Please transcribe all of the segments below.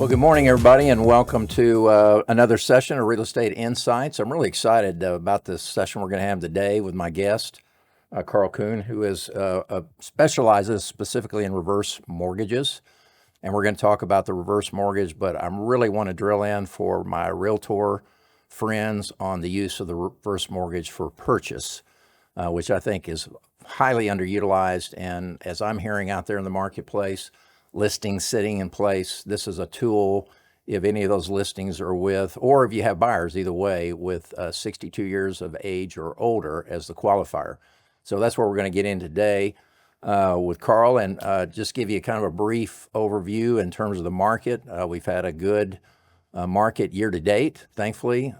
Well, good morning, everybody, and welcome to another session of Real Estate Insights. I'm really excited about this session we're going to have today with my guest, Karl Kuhn, who specializes specifically in reverse mortgages. And we're going to talk about the reverse mortgage, but I really want to drill in for my realtor friends on the use of the reverse mortgage for purchase, which I think is highly underutilized. And as I'm hearing out there in the marketplace, listings sitting in place, this is a tool if any of those listings are with, or if you have buyers, either way, with 62 years of age or older as the qualifier. So that's what we're going to get in today with Karl, and just give you kind of a brief overview in terms of the market. We've had a good market year to date, thankfully.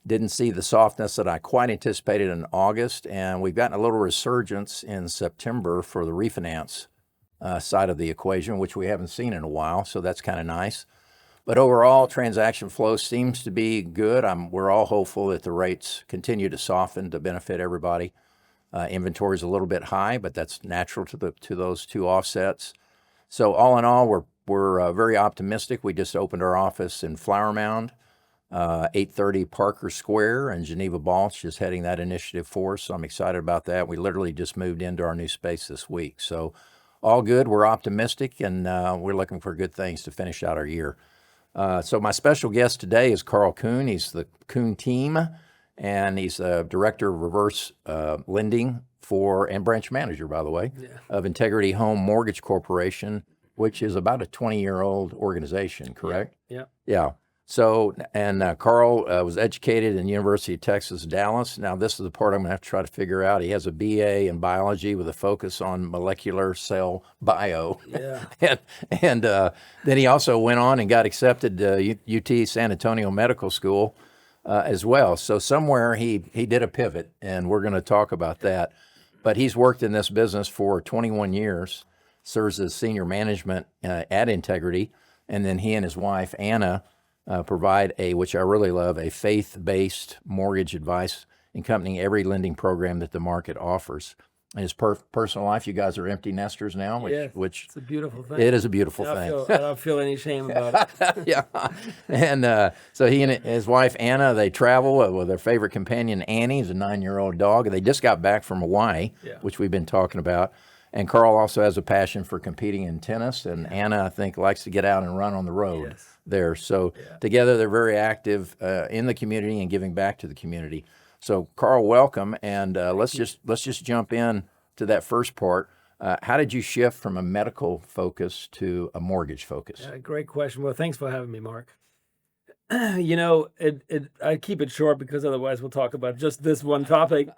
Didn't see the softness that I quite anticipated in August, and we've gotten a little resurgence in September for the refinance side of the equation, which we haven't seen in a while, so that's kind of nice. But overall, transaction flow seems to be good. We're all hopeful that the rates continue to soften to benefit everybody. Inventory is a little bit high, but that's natural to those two offsets. So all in all, we're very optimistic. We just opened our office in Flower Mound, 830 Parker Square, and Geneva Balch is heading that initiative for us. So I'm excited about that. We literally just moved into our new space this week. So all good. We're optimistic, and we're looking for good things to finish out our year. So my special guest today is Karl Kuhn. He's the Kuhn team, and he's the director of reverse lending and branch manager, by the way, of Integrity Home Mortgage Corporation, which is about a 20-year-old organization, correct? Yeah. So, and Karl was educated in the University of Texas, Dallas. Now, this is the part I'm going to have to try to figure out. He has a BA in biology with a focus on molecular cell bio. Yeah. and then he also went on and got accepted to UT San Antonio Medical School as well. So somewhere he did a pivot, and we're going to talk about that. But he's worked in this business for 21 years, serves as senior management at Integrity, and then he and his wife, Anna, provide which I really love, a faith-based mortgage advice accompanying every lending program that the market offers. In his personal life, you guys are empty nesters now, which it's a beautiful thing. It is a beautiful thing. I don't feel any shame about it. Yeah. And so he and his wife, Anna, they travel with their favorite companion, Annie, who's a 9-year-old dog. They just got back from Hawaii, which we've been talking about. And Karl also has a passion for competing in tennis, and Anna, I think, likes to get out and run on the road there. So together, they're very active in the community and giving back to the community. So Karl, welcome, and let's just jump in to that first part. How did you shift from a medical focus to a mortgage focus? Great question. Well, thanks for having me, Mark. You know, I keep it short because otherwise we'll talk about just this one topic.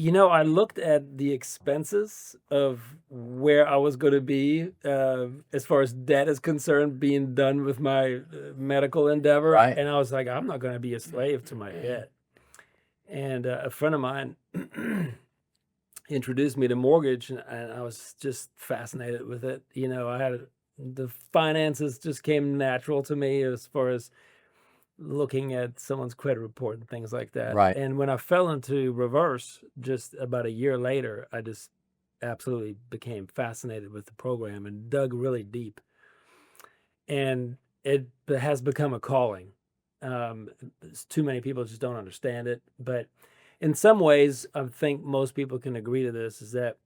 You know, I looked at the expenses of where I was going to be as far as debt is concerned, being done with my medical endeavor. Right. And I was like, I'm not going to be a slave to my debt. And a friend of mine introduced me to mortgage, and I was just fascinated with it. You know, the finances just came natural to me as far as looking at someone's credit report and things like that. Right. And when I fell into reverse just about a year later, I just absolutely became fascinated with the program and dug really deep. And it has become a calling. Too many people just don't understand it. But in some ways, I think most people can agree to this, is that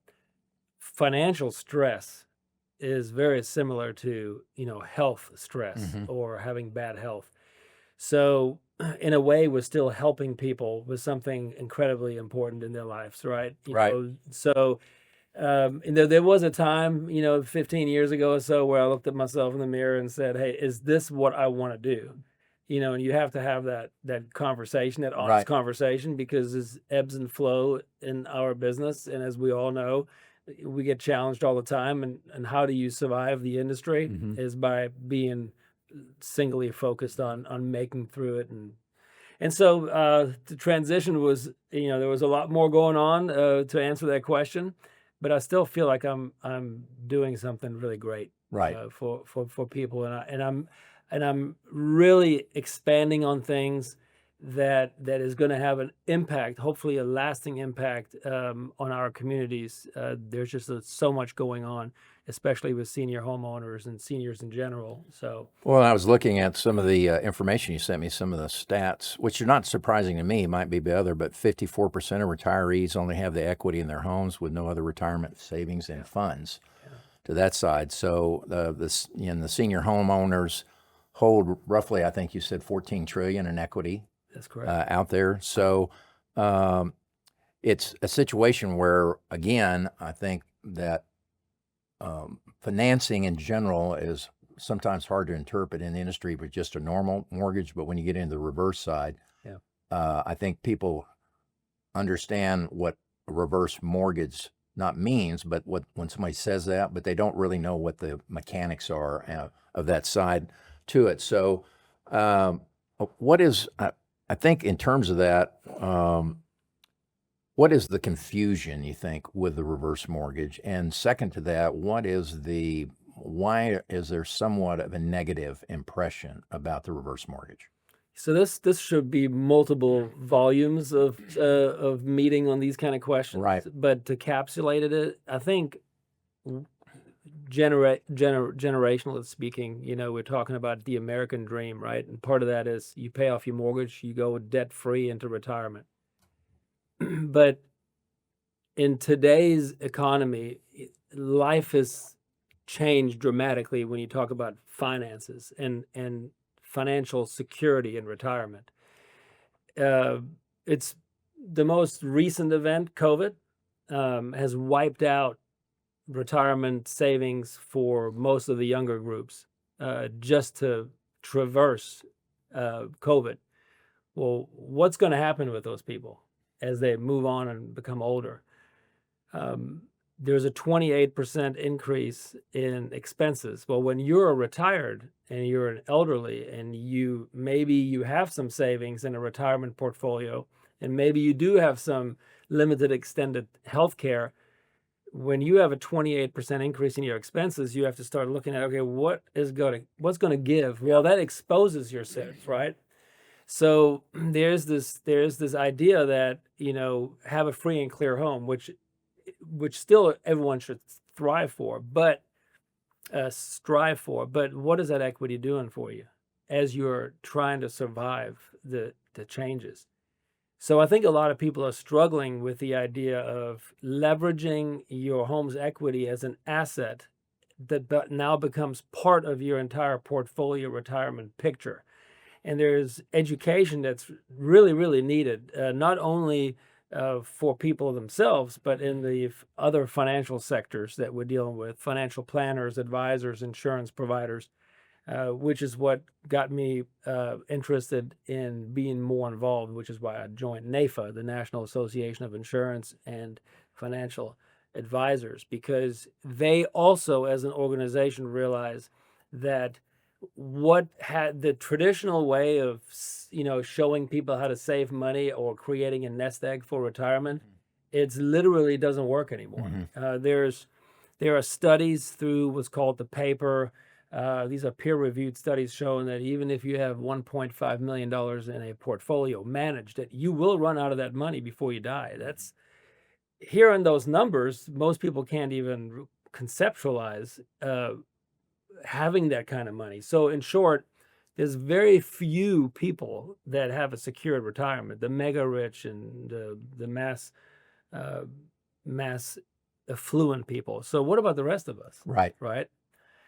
financial stress is very similar to, health stress or having bad health. So in a way, we're still helping people with something incredibly important in their lives, right? So there was a time, 15 years ago or so, where I looked at myself in the mirror and said, hey, is this what I want to do? And you have to have that conversation, that honest conversation, because there's ebbs and flow in our business. And as we all know, we get challenged all the time. And how do you survive the industry is by being singly focused on making through it. And so the transition was, there was a lot more going on to answer that question, but I still feel like I'm doing something really great for people. And I'm really expanding on things that is going to have an impact, hopefully a lasting impact on our communities. There's just so much going on. especially with senior homeowners and seniors in general. So, Well, I was looking at some of the information you sent me, some of the stats, which are not surprising to me, might be the other, but 54% of retirees only have the equity in their homes with no other retirement savings and funds yeah, to that side. So the senior homeowners hold roughly, I think you said 14 trillion in equity that's correct. out there. So um, it's a situation where, again, I think that financing in general is sometimes hard to interpret in the industry with just a normal mortgage, but when you get into the reverse side, Yeah. I think people understand what a reverse mortgage not means, but what when somebody says that, but they don't really know what the mechanics are of that side to it. So, um, what is I think in terms of that, what is the confusion you think with the reverse mortgage? And second to that, why is there somewhat of a negative impression about the reverse mortgage? So this should be multiple volumes of meeting on these kind of questions. Right. But to capsulate it, I think generationally speaking, we're talking about the American dream, right? And part of that is you pay off your mortgage, you go debt free into retirement. But in today's economy, life has changed dramatically when you talk about finances and financial security in retirement. It's the most recent event, COVID, has wiped out retirement savings for most of the younger groups just to traverse COVID. Well, what's going to happen with those people as they move on and become older? There's a 28% increase in expenses. Well, when you're retired and you're an elderly and maybe you have some savings in a retirement portfolio, and maybe you do have some limited extended health care, when you have a 28% increase in your expenses, you have to start looking at, okay, what's going to give? Well, that exposes yourself, right? So there's this idea that, have a free and clear home, which still everyone should strive for, but what is that equity doing for you as you're trying to survive the changes? So I think a lot of people are struggling with the idea of leveraging your home's equity as an asset that now becomes part of your entire portfolio retirement picture. And there's education that's really, really needed, not only for people themselves, but in the other financial sectors that we're dealing with, financial planners, advisors, insurance providers, which is what got me interested in being more involved, which is why I joined NAIFA, the National Association of Insurance and Financial Advisors, because they also, as an organization, realize that what had the traditional way of showing people how to save money or creating a nest egg for retirement, it's literally doesn't work anymore. There are studies through what's called the paper. These are peer-reviewed studies showing that even if you have $1.5 million in a portfolio managed, that you will run out of that money before you die. That's hearing those numbers, most people can't even conceptualize having that kind of money. So in short, there's very few people that have a secured retirement, the mega rich and the mass affluent people. So what about the rest of us? Right. Right?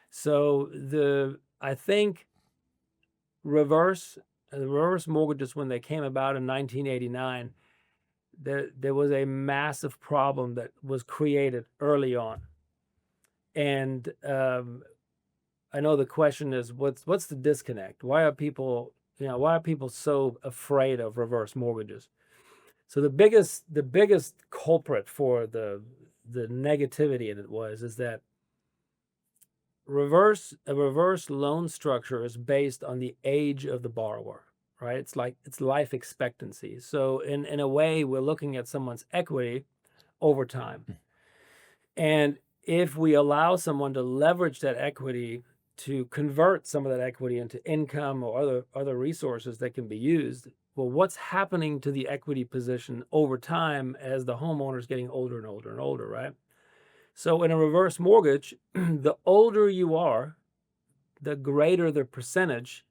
So I think reverse mortgages, when they came about in 1989, there was a massive problem that was created early on. And I know the question is, what's the disconnect? Why are people so afraid of reverse mortgages? So the biggest culprit for the negativity in it is that a reverse loan structure is based on the age of the borrower, right? It's life expectancy. So in a way, we're looking at someone's equity over time. And if we allow someone to leverage that equity to convert some of that equity into income or other resources that can be used, well, what's happening to the equity position over time as the homeowner is getting older and older and older, right? So in a reverse mortgage, the older you are, the greater the percentage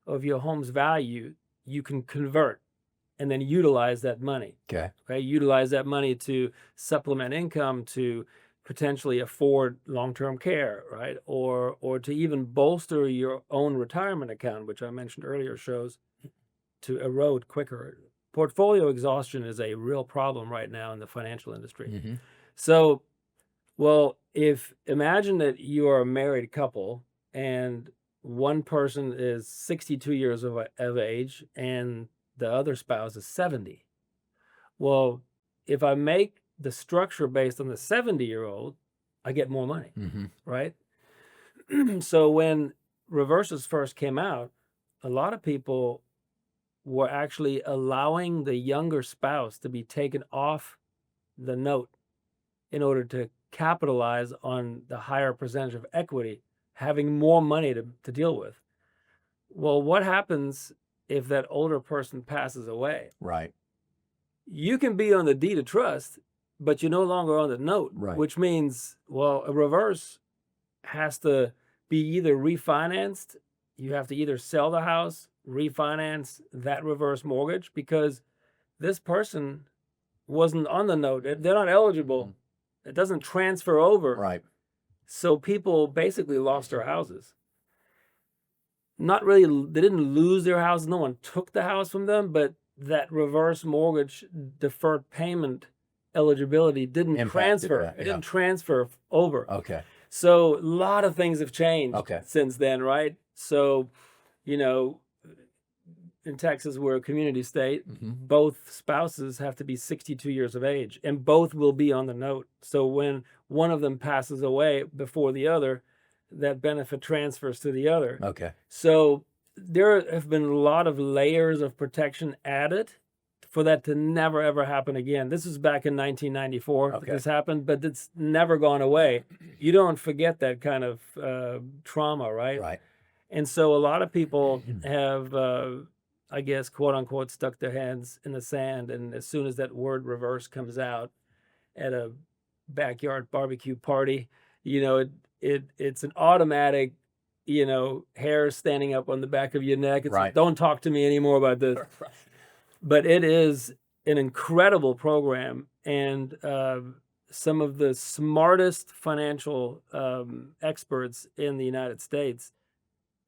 of your home's value you can convert and then utilize that money. Okay. Utilize that money to supplement income, to potentially afford long-term care, right? Or to even bolster your own retirement account, which I mentioned earlier, shows to erode quicker. Portfolio exhaustion is a real problem right now in the financial industry. Mm-hmm. So, well, imagine that you are a married couple and one person is 62 years of age and the other spouse is 70. Well, if I make the structure based on the 70-year-old, I get more money, Mm-hmm. right? So when reverses first came out, a lot of people were actually allowing the younger spouse to be taken off the note in order to capitalize on the higher percentage of equity, having more money to deal with. Well, what happens if that older person passes away? Right. You can be on the deed of trust, but you're no longer on the note, Right. which means, well, a reverse has to be either refinanced. You have to either sell the house, refinance that reverse mortgage, because this person wasn't on the note. They're not eligible. It doesn't transfer over. Right. So people basically lost their houses. Not really, they didn't lose their house. No one took the house from them, but that reverse mortgage deferred payment eligibility didn't transfer. That, yeah. It didn't transfer over. Okay. So a lot of things have changed since then, right? So, you know, in Texas, we're a community state. Mm-hmm. Both spouses have to be 62 years of age, and both will be on the note. So when one of them passes away before the other, that benefit transfers to the other. Okay. So there have been a lot of layers of protection added for that to never, ever happen again. This was back in 1994 that this happened, but it's never gone away. You don't forget that kind of trauma, right? Right. And so a lot of people have, I guess, quote unquote, stuck their hands in the sand. And as soon as that word reverse comes out at a backyard barbecue party, you know, it's an automatic, you know, hair standing up on the back of your neck. It's like, don't talk to me anymore about this. Right. But it is an incredible program. And some of the smartest financial experts in the United States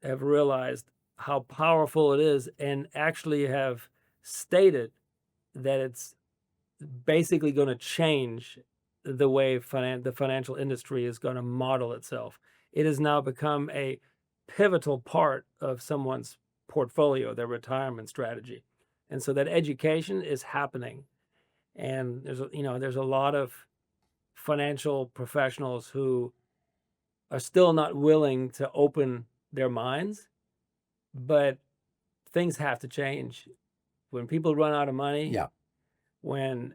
have realized how powerful it is and actually have stated that it's basically going to change the way the financial industry is going to model itself. It has now become a pivotal part of someone's portfolio, their retirement strategy. And so that education is happening. And there's a lot of financial professionals who are still not willing to open their minds, but things have to change. When people run out of money, when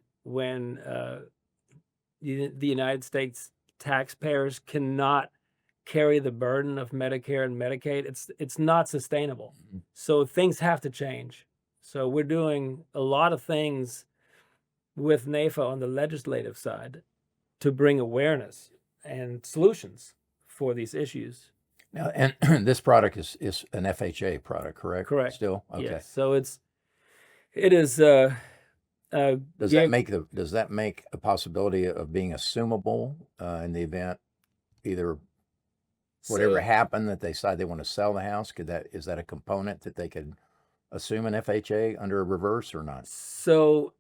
the United States taxpayers cannot carry the burden of Medicare and Medicaid, it's not sustainable. Mm-hmm. So things have to change. So we're doing a lot of things with NAFA on the legislative side to bring awareness and solutions for these issues. Now, and this product is an FHA product, correct? Correct. Still? Okay. Yes. So it is. Does that make a possibility of being assumable in the event either whatever happened that they decide they want to sell the house? Is that a component that they could assume an FHA under a reverse or not? So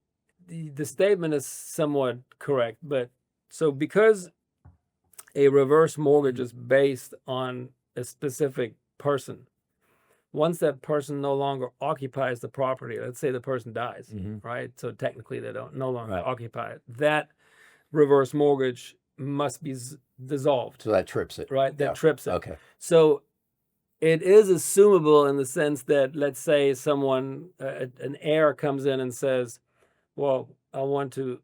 the statement is somewhat correct, but so because a reverse mortgage is based on a specific person, once that person no longer occupies the property, let's say the person dies, right? So technically they don't no longer occupy it. That reverse mortgage must be dissolved. So that trips it. Right? That trips it. Okay. So it is assumable in the sense that, let's say someone, an heir comes in and says, well, I want to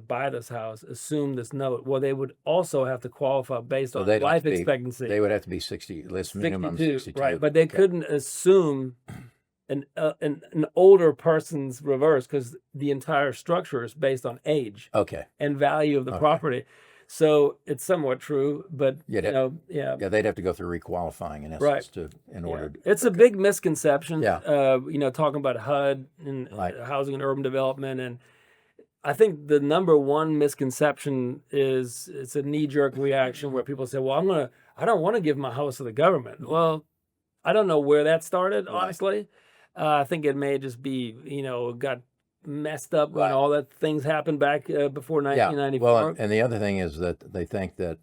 buy this house, assume this note. Well, they would also have to qualify based on life expectancy. They would have to be 60, list minimum 62. Right, but they couldn't assume an older person's reverse because the entire structure is based on age and value of the property. So it's somewhat true, but Yeah, you know, yeah, yeah, they'd have to go through requalifying in right. essence in Yeah. order. It's a big misconception. Yeah. You know, talking about HUD and Right. housing and urban development, and I think the number one misconception is it's a knee-jerk reaction where people say, "Well, I don't want to give my house to the government." Well, I don't know where that started, Right. honestly. I think it may just be, you know, got messed up when Right. all that things happened back before Yeah. 1994. Well, and the other thing is that they think that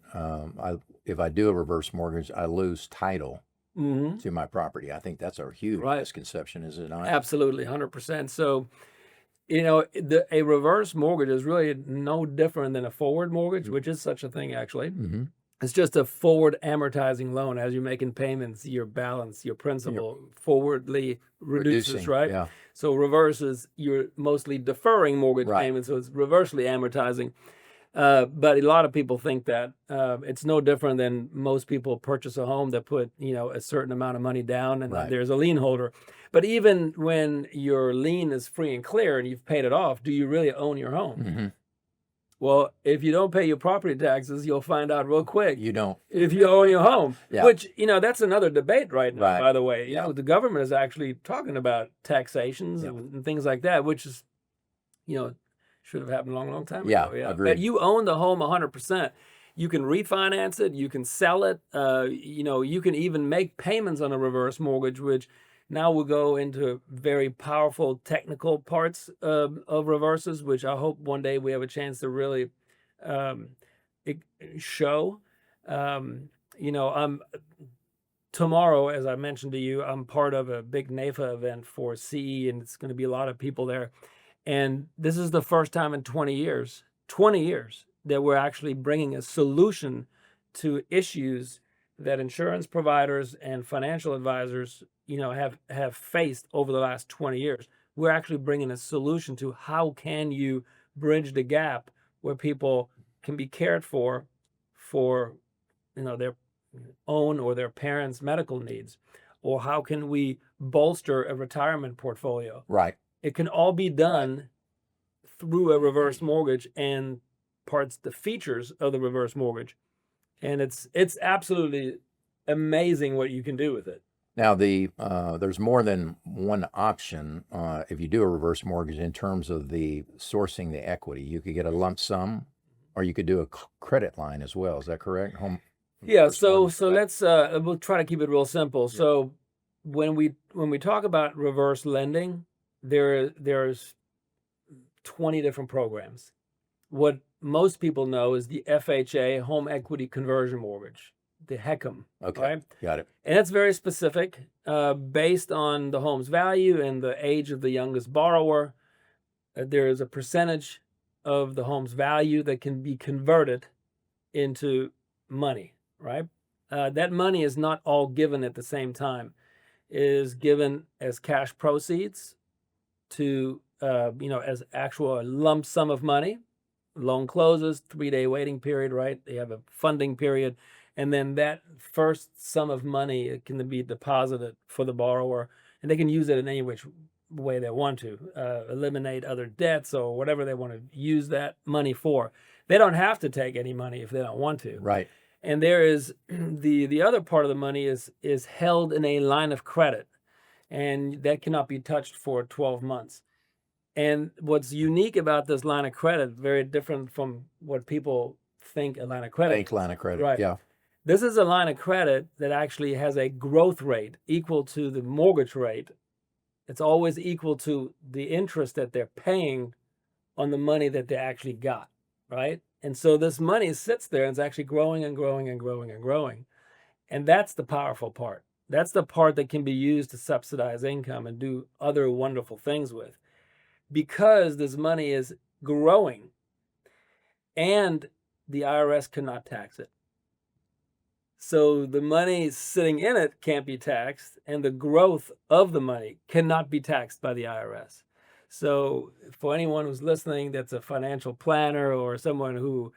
if I do a reverse mortgage, I lose title Hmm. to my property. I think that's a huge Right. misconception, is it not? Absolutely, 100%. So, you know, a reverse mortgage is really no different than a forward mortgage, which is such a thing, actually. Mm-hmm. It's just a forward amortizing loan. As you're making payments, your balance, your principal forwardly reduces, Reducing, right? yeah. So reverse is you're mostly deferring mortgage Right. payments, so it's reversely amortizing. But a lot of people think that it's no different than most people purchase a home that put, you know, a certain amount of money down and Right. there's a lien holder. But even when your lien is free and clear and you've paid it off, do you really own your home? Mm-hmm. Well, if you don't pay your property taxes, you'll find out real quick You don't. if you own your home. Yeah. Which, you know, that's another debate right now, Right. by the way. You Yeah. know, the government is actually talking about taxations Yeah. and things like that, which is, you know, should have happened a long, long time Yeah, ago. Yeah. agreed. But you own the home 100%. You can refinance it. You can sell it. You know, you can even make payments on a reverse mortgage, which now we'll go into very powerful technical parts of reverses, which I hope one day we have a chance to really um, show. You know, tomorrow, as I mentioned to you, I'm part of a big NAFA event for CE, and it's going to be a lot of people there. And this is the first time in 20 years, that we're actually bringing a solution to issues that insurance providers and financial advisors, you know, have faced over the last 20 years. We're actually bringing a solution to how can you bridge the gap where people can be cared for, you know, their own or their parents' medical needs, or how can we bolster a retirement portfolio? Right. It can all be done through a reverse mortgage and the features of the reverse mortgage. And it's absolutely amazing what you can do with it. Now, there's more than one option if you do a reverse mortgage in terms of the sourcing the equity. You could get a lump sum, or you could do a credit line as well. Is that correct? Yeah. Reverse So mortgage credit. let's we'll try to keep it real simple. So when we talk about reverse lending, there's 20 different programs. What most people know is the FHA, home equity conversion mortgage, the HECM. Okay. Right? Got it. And it's very specific, based on the home's value and the age of the youngest borrower. There is a percentage of the home's value that can be converted into money, right? That money is not all given at the same time. It is given as cash proceeds to, you know, as actual lump sum of money. Loan closes, 3-day waiting period, right? They have a funding period. And then that first sum of money, it can be deposited for the borrower, and they can use it in any which way they want to, eliminate other debts or whatever they want to use that money for. They don't have to take any money if they don't want to. Right. And there is the other part of the money is held in a line of credit, and that cannot be touched for 12 months. And what's unique about this line of credit, very different from what people think a line of credit Bank line of credit. Right. Yeah. This is a line of credit that actually has a growth rate equal to the mortgage rate. It's always equal to the interest that they're paying on the money that they actually got, right? And so this money sits there and it's actually growing and growing and growing and growing. And that's the powerful part. That's the part that can be used to subsidize income and do other wonderful things with. Because this money is growing and the IRS cannot tax it. So the money sitting in it can't be taxed, and the growth of the money cannot be taxed by the IRS. So for anyone who's listening that's a financial planner or someone who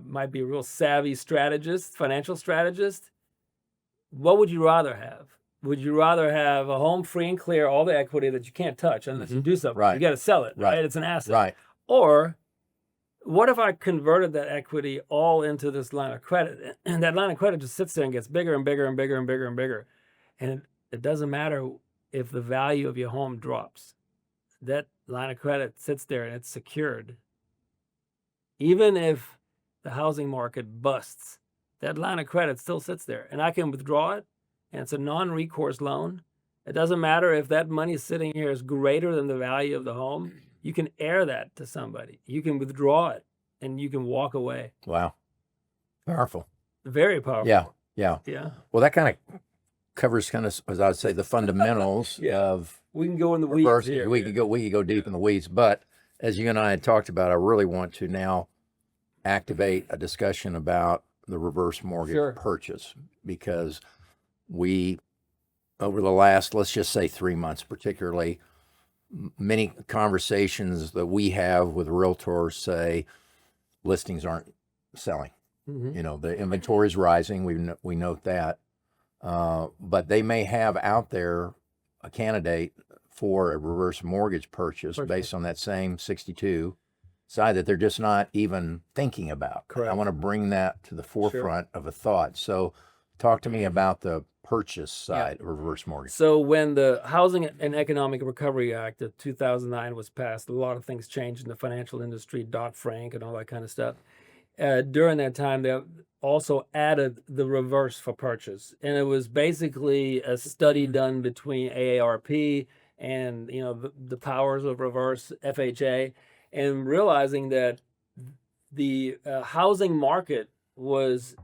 might be a real savvy strategist, financial strategist, what would you rather have? Would you rather have a home free and clear, all the equity that you can't touch unless you do something? Right. You got to sell it, Right. right? It's an asset. Right. Or what if I converted that equity all into this line of credit, and that line of credit just sits there and gets bigger and bigger and bigger and bigger and bigger, and it doesn't matter if the value of your home drops. That line of credit sits there and it's secured. Even if the housing market busts, that line of credit still sits there, and I can withdraw it, and it's a non-recourse loan. It doesn't matter if that money sitting here is greater than the value of the home. You can air that to somebody. You can withdraw it, and you can walk away. Wow. Powerful. Very powerful. Yeah. Yeah. Yeah. Well, that kind of covers kind of, as I would say, the fundamentals Yeah. of We can go in the weeds reverse. here. We could go deep in the weeds, but as you and I had talked about, I really want to now activate a discussion about the reverse mortgage Sure. purchase, because we, over the last, let's just say 3 months particularly, many conversations that we have with realtors say listings aren't selling. Mhm. You know, the inventory is rising. We note that, but they may have out there a candidate for a reverse mortgage purchase based on that same 62 side that they're just not even thinking about. Correct. I want to bring that to the forefront of a thought. So talk to me about the purchase side of a reverse mortgage. So when the Housing and Economic Recovery Act of 2009 was passed, a lot of things changed in the financial industry, Dodd-Frank and all that kind of stuff. During that time, they also added the reverse for purchase, and it was basically a study done between AARP and the powers of reverse FHA, and realizing that the housing market was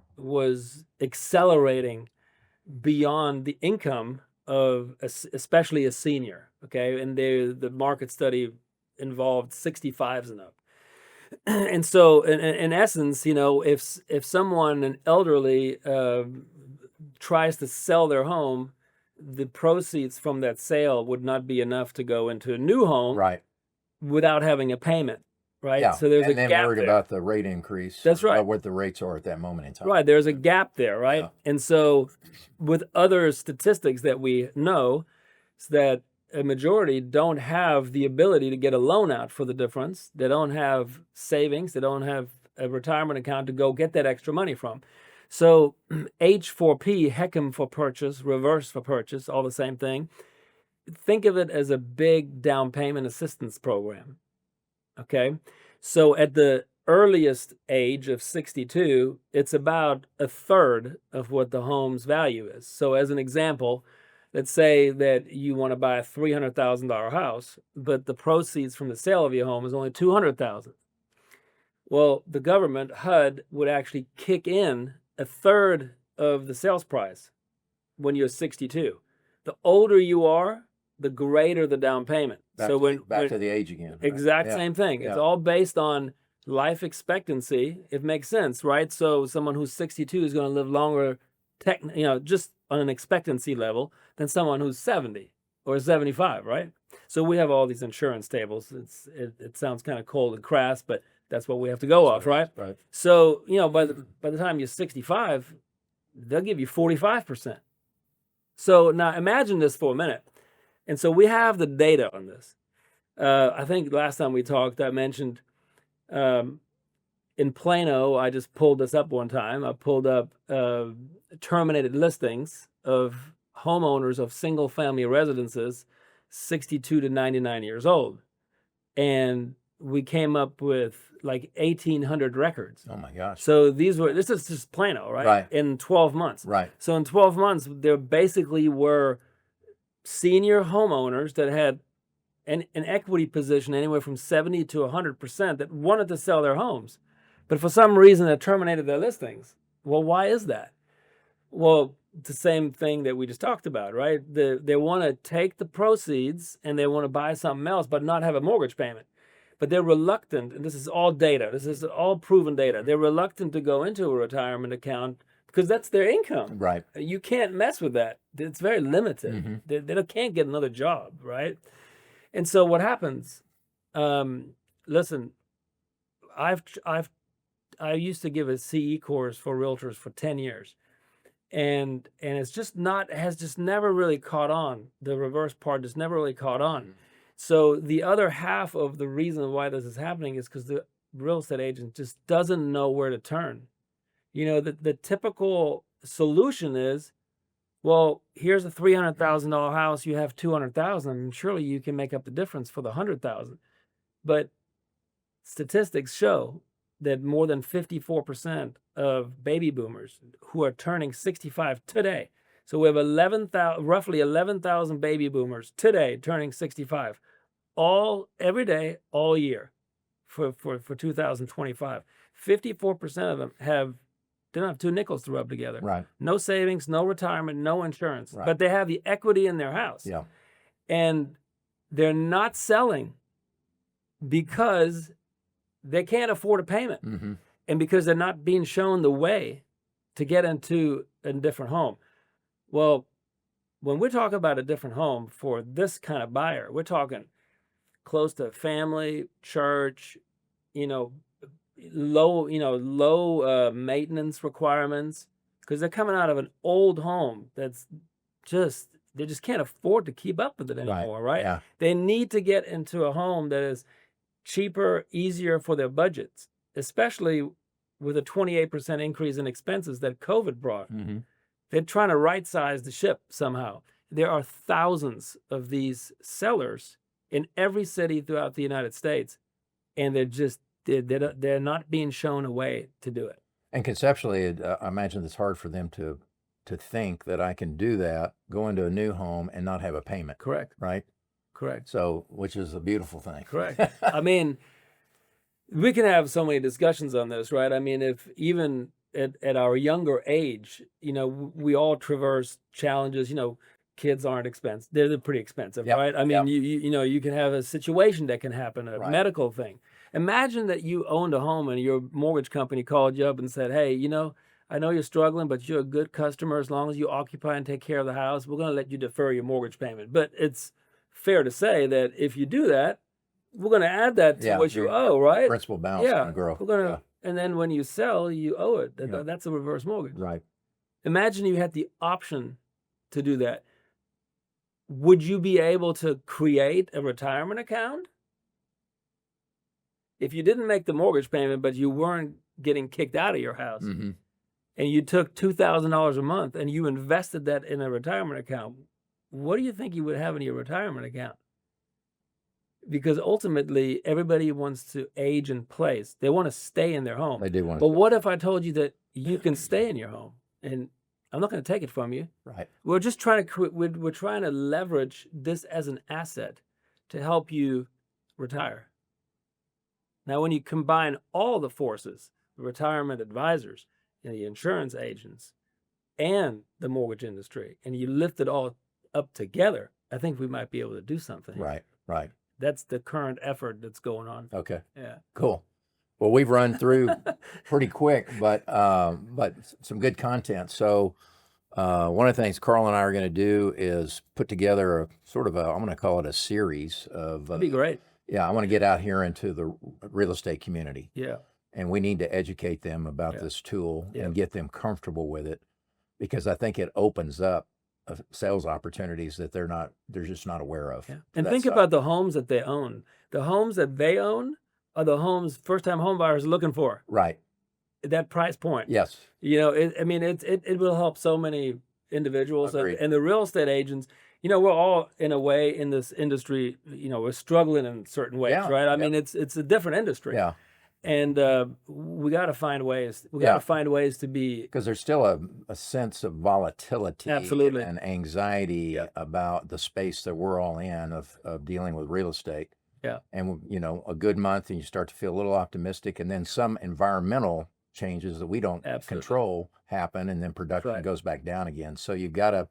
accelerating beyond the income of especially a senior. Okay, and the market study involved 65s and up. And so, in essence, if someone, an elderly, tries to sell their home, the proceeds from that sale would not be enough to go into a new home, Right. without having a payment, right? Yeah. So there's and a then gap worried there. about the rate increase. That's right. What the rates are at that moment in time. Right, there's a gap there, right? Yeah. And so, with other statistics that we know, is that a majority don't have the ability to get a loan out for the difference. They don't have savings. They don't have a retirement account to go get that extra money from. So H4P, HECM for purchase, reverse for purchase, all the same thing. Think of it as a big down payment assistance program. Okay, so at the earliest age of 62, it's about a third of what the home's value is. So as an example, let's say that you want to buy a $300,000 house, but the proceeds from the sale of your home is only $200,000. Well, the government, HUD, would actually kick in a third of the sales price when you're 62. The older you are, the greater the down payment. Back to the age again. Right? Exact Yeah. same thing. It's Yeah. all based on life expectancy. It makes sense, right? So someone who's 62 is going to live longer, just on an expectancy level, than someone who's 70 or 75, right? So we have all these insurance tables. It sounds kind of cold and crass, but that's what we have to go off, right? Right. So by the time you're 65, they'll give you 45%. So now imagine this for a minute. And so we have the data on this. I think last time we talked, I mentioned in Plano, I just pulled this up one time. I pulled up terminated listings of homeowners of single family residences 62 to 99 years old. And we came up with like 1,800 records. Oh my gosh. So this is just Plano, right? Right. In 12 months. Right. So in 12 months, there basically were senior homeowners that had an equity position anywhere from 70 to 100% that wanted to sell their homes, but for some reason they terminated their listings. Well, why is that? Well, it's the same thing that we just talked about, right? They want to take the proceeds and they want to buy something else, but not have a mortgage payment. But they're reluctant, and this is all data. This is all proven data. They're reluctant to go into a retirement account because that's their income. Right. You can't mess with that. It's very limited. Mm-hmm. They can't get another job, right? And so what happens? Listen, I used to give a CE course for realtors for 10 years, and it's just has just never really caught on. The reverse part just never really caught on. So the other half of the reason why this is happening is because the real estate agent just doesn't know where to turn. The typical solution is, well, here's a $300,000 house. You have 200,000. And surely you can make up the difference for the 100,000. But statistics show that more than 54% of baby boomers who are turning 65 today. So we have roughly 11,000 baby boomers today turning 65, every day, all year, for 2025. 54% of them don't have two nickels to rub together. Right. No savings, no retirement, no insurance, Right. but they have the equity in their house. Yeah. And they're not selling because they can't afford a payment, Mm-hmm. and because they're not being shown the way to get into a different home. Well, when we talk about a different home for this kind of buyer, we're talking close to family, church, low maintenance requirements, because they're coming out of an old home that's they just can't afford to keep up with it anymore, right? Yeah. They need to get into a home that is cheaper, easier for their budgets, especially with a 28% increase in expenses that COVID brought. Mm-hmm. They're trying to right-size the ship somehow. There are thousands of these sellers in every city throughout the United States, and they're not being shown a way to do it. And conceptually, I imagine it's hard for them to think that I can do that, go into a new home and not have a payment. Correct. Right? Correct. So, which is a beautiful thing. Correct. I mean, we can have so many discussions on this, right? I mean, if even at our younger age, we all traverse challenges. Kids aren't expensive; they're pretty expensive, Yep. right? I mean, Yep. you can have a situation that can happen, a Right. medical thing. Imagine that you owned a home and your mortgage company called you up and said, "Hey, I know you're struggling, but you're a good customer. As long as you occupy and take care of the house, we're going to let you defer your mortgage payment." But it's fair to say that if you do that, we're going to add that to what you your owe, right? principal balance Yeah, can grow. we're going to, and then when you sell, you owe it. Yeah. That's a reverse mortgage. Right. Imagine you had the option to do that. Would you be able to create a retirement account? If you didn't make the mortgage payment, but you weren't getting kicked out of your house, Mm-hmm. and you took $2,000 a month and you invested that in a retirement account, what do you think you would have in your retirement account? Because ultimately, everybody wants to age in place. They want to stay in their home. They do want But to. what if I told you that you can stay in your home, and I'm not going to take it from you? Right. We're just trying to we're trying to leverage this as an asset to help you retire. Now, when you combine all the forces, the retirement advisors and the insurance agents and the mortgage industry, and you lift it all up together, I think we might be able to do something. Right. Right. That's the current effort that's going on. Okay. Yeah. Cool. Well, we've run through pretty quick, but some good content. So one of the things Carl and I are going to do is put together a sort of I'm going to call it a series of. That'd be great. Yeah, I want to get out here into the real estate community. Yeah. And we need to educate them about Yeah. this tool Yeah. and get them comfortable with it, because I think it opens up sales opportunities that they're just not aware of. Yeah. And think about the homes that they own. The homes that they own are the homes first-time home buyers are looking for. Right. That price point. Yes. It will help so many individuals. Agreed. And the real estate agents, we're all in a way in this industry, we're struggling in certain ways, Yeah, right? I yeah. mean, it's a different industry. Yeah. And we got to find ways. We got Yeah. to find ways to be. Because there's still a sense of volatility Absolutely. and anxiety about the space that we're all in of dealing with real estate. Yeah. And, a good month and you start to feel a little optimistic, and then some environmental changes that we don't Absolutely. control happen, and then production Right. goes back down again. So you've got the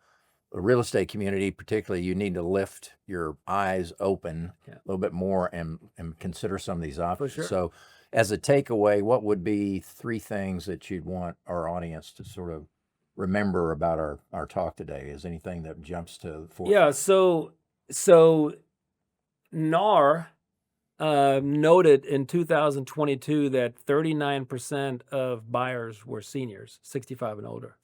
real estate community, particularly, you need to lift your eyes open Yeah. a little bit more and consider some of these options. sure. So as a takeaway, what would be 3 things that you'd want our audience to sort of remember about our talk today? Is anything that jumps to the forefront? Yeah. So NAR noted in 2022 that 39% of buyers were seniors, 65 and older.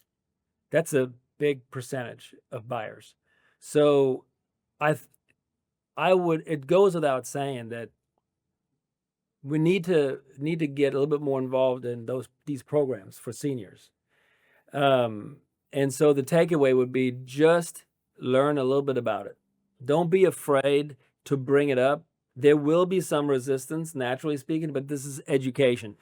That's a big percentage of buyers. So it goes without saying that we need to get a little bit more involved in these programs for seniors. And so the takeaway would be just learn a little bit about it. Don't be afraid to bring it up. There will be some resistance, naturally speaking, but this is education.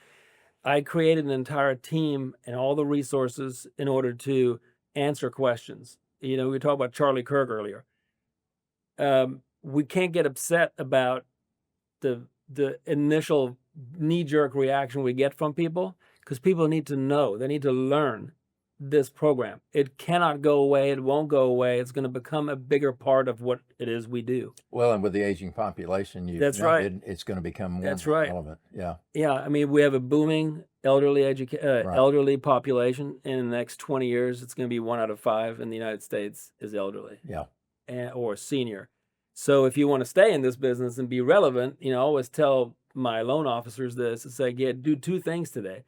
I created an entire team and all the resources in order to answer questions. We were talking about Charlie Kirk earlier. We can't get upset about the initial knee-jerk reaction we get from people, because people need to know. They need to learn this program. It cannot go away. It won't go away. It's going to become a bigger part of what it is we do. Well, and with the aging population, That's right. It's going to become more That's right. relevant. Yeah. Yeah. I mean, we have a booming elderly Right. elderly population. In the next 20 years, it's going to be 1 out of 5 in the United States is elderly. Yeah. Or senior. So if you want to stay in this business and be relevant, I always tell my loan officers this: it's like, do 2 things today.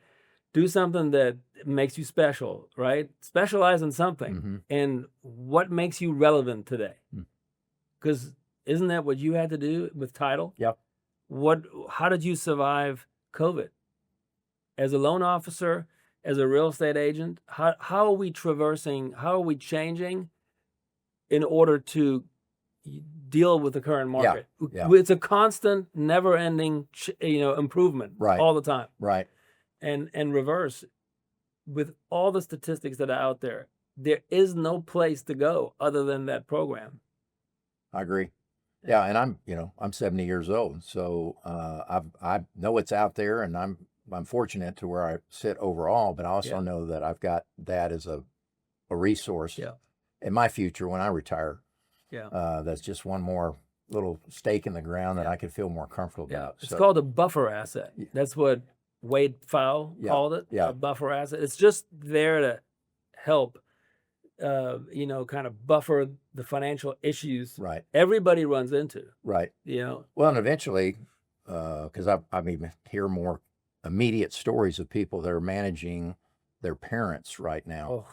Do something that makes you special, right? Specialize in something. Mm-hmm. And what makes you relevant today? Because isn't that what you had to do with title? Yep. How did you survive COVID? As a loan officer, as a real estate agent, how are we traversing, how are we changing in order to deal with the current market? Yeah. It's a constant, never-ending, improvement all the time. Right. And reverse, with all the statistics that are out there is no place to go other than that program. I agree. Yeah, and I'm 70 years old, so I know it's out there, and I'm fortunate to where I sit overall, but I also know that I've got that as a resource in my future when I retire. Yeah, that's just one more little stake in the ground that I could feel more comfortable about. It's called a buffer asset. That's what Wade Fowle called it. A buffer asset. It's just there to help, kind of buffer the financial issues everybody runs into. Right. Well, and eventually, because I even hear more immediate stories of people that are managing their parents right now.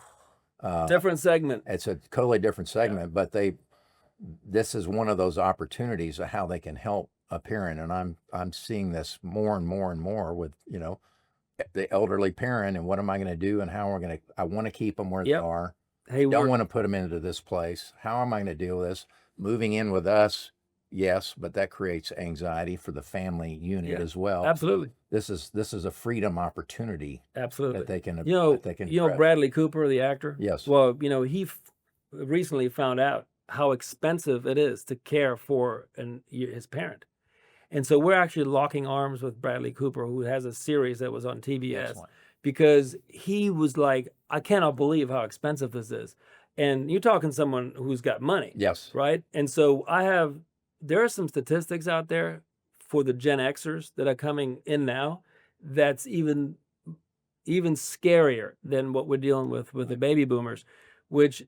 Different segment. It's a totally different segment, but this is one of those opportunities of how they can help a parent, and I'm seeing this more and more and more with the elderly parent, and what am I going to do, and how I want to keep them where they are. Hey, don't want to put them into this place. How am I going to deal with this? Moving in with us, yes, but that creates anxiety for the family unit as well. Absolutely. This is a freedom opportunity. Absolutely. That they can Bradley Cooper, the actor. Yes. Well, he recently found out how expensive it is to care for his parent. And so we're actually locking arms with Bradley Cooper, who has a series that was on TBS. Excellent. Because he was like, I cannot believe how expensive this is. And you're talking someone who's got money. Yes. Right? And so there are some statistics out there for the Gen Xers that are coming in now that's even scarier than what we're dealing with the baby boomers, which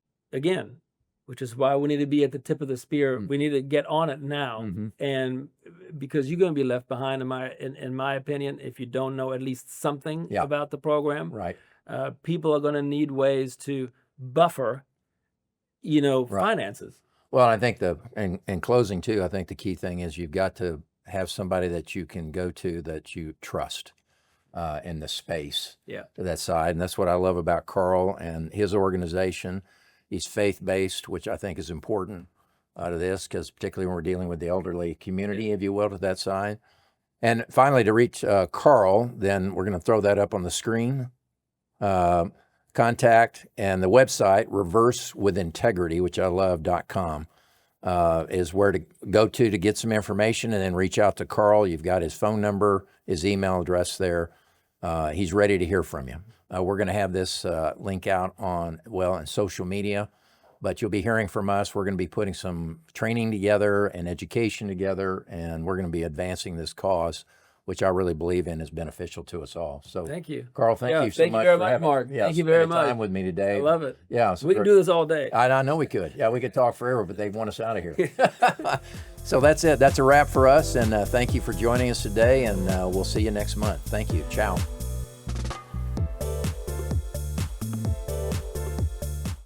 is why we need to be at the tip of the spear. We need to get on it now. And because you're going to be left behind, in my opinion, if you don't know at least something about the program. Right. People are going to need ways to buffer, finances. Well, I think in closing too, I think the key thing is you've got to have somebody that you can go to that you trust in the space to that side. And that's what I love about Karl and his organization. He's faith-based, which I think is important to this, because particularly when we're dealing with the elderly community, if you will, to that side. And finally, to reach Karl, then we're going to throw that up on the screen. Contact and the website, reversewithintegrity, which I love, .com, is where to go to get some information, and then reach out to Karl. You've got his phone number, his email address there. He's ready to hear from you. We're going to have this link out on social media, but you'll be hearing from us. We're going to be putting some training together and education together, and we're going to be advancing this cause, which I really believe in is beneficial to us all. So thank you, Karl. Thank you so much. Thank you very much, Mark. Thank you very much. Time with me today. I love it. Yeah, we can do this all day. I know we could. Yeah, we could talk forever, but they want us out of here. So that's it. That's a wrap for us, and thank you for joining us today, and we'll see you next month. Thank you. Ciao.